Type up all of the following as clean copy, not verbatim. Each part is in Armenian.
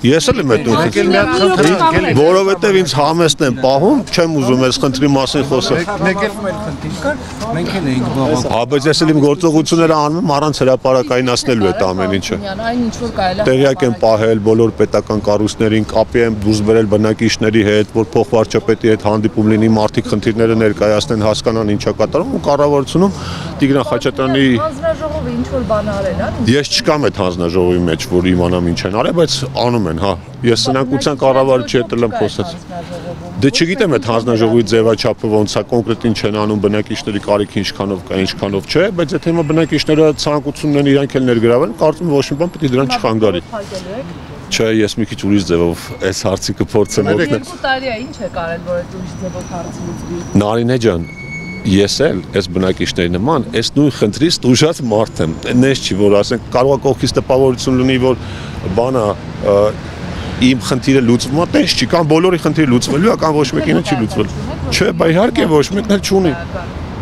Ես էլ եմ այդ ուղղակի, որովհետև ինձ համեստ են պահում, չեմ ուզում այս խնդրի մասին խոսել։ Մենք էլ էինք բաղ։ Հա, բայց ես էլ իմ գործողությունները անում եմ առանց հրապարակայնացնելու այդ ամեն ինչը։ Տեղյակ եմ պահել բոլոր պետական կառույցներին, կապի եմ դուրս բերել բնակիչների հետ, որ փոխվարչապետի հետ հանդիպում լինի, մարդիկ խնդիրները ներկայացնեն, հասկանան ինչա կատարում ու կառավարությունում Տիգրան Խաչատրյանի հանձնաժողովը ինչ որ բան արել, հա։ Ես չկամ այդ հանձնաժողովի մեջ, որ իմանամ ինչ են արել, բայց անում են, հա։ Ես սնանկության կառավարչի հետ եմ խոսած։ Դե չգիտեմ այդ հանձնաժողովի ձևաչափը ոնց է, կոնկրետ ինչ են անում, բնակիչների կարիքը ինչքանով կա, ինչքանով չէ, բայց եթե հիմա բնակիչները ցանկություն ունեն իրանք էլ ներգրավել, կարծում եմ ոչ մի բան պետք է դրան չխանգարի։ Չէ, ես մի քիչ ուրիշ ձևով այս հարցի կփորձեմ օգնել։ 2 տարի է, ինչ եք արել, որ այդ ուրիշ ձևով հարցը լուծվի։ Նարինե ջան, ես էլ այս բնակիչների նման այս նույն խնդրից տուժած մարդ եմ։ Նես չի, որ ասենք կարող է կողքից տպավորություն լինի, որ բանա իմ խնդիրը լուծվում է, տես չի, կամ բոլորի խնդիրը լուծվելու է, կամ ոչ մեկինը չի լուծվել։ Չէ, բա իհարկե ոչ մեկն էլ չունի։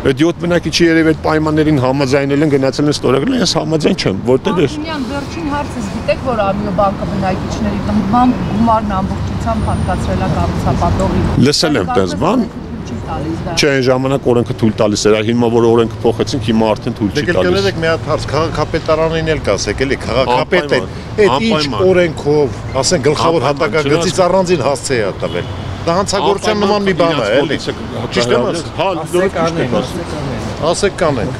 Այդ 7 բնակիչի երևի այդ պայմաններին համաձայնել են, գնացել են ստորագրել, ես համաձայն չեմ, որտեղ ես։ Անդրեան, վերջին հարցը գիտեք, որ Ամիո բանկը բնակիչների գումարն ամբողջությամբ հատկացրել է կառուցապատողին։ Լսել եմ տես բան։ Չէ, այն ժամանակ օրենքը թույլ տալիս էր, հիմա որ օրենքը փոխեցինք, հիմա արդեն թույլ չի տալիս։ Դե մի հատ հարց, քաղաքապետարանին էլ կասեք, էլի քաղաքապետը այդ ինչ օրենքով, ասեն գլխավոր հատակագծից առանձին հասցե է տվել։ Դա հանցագործության նման մի բան է, էլի։ Ճիշտ եմ ասում։ Հա, դուրս ասեք կանենք։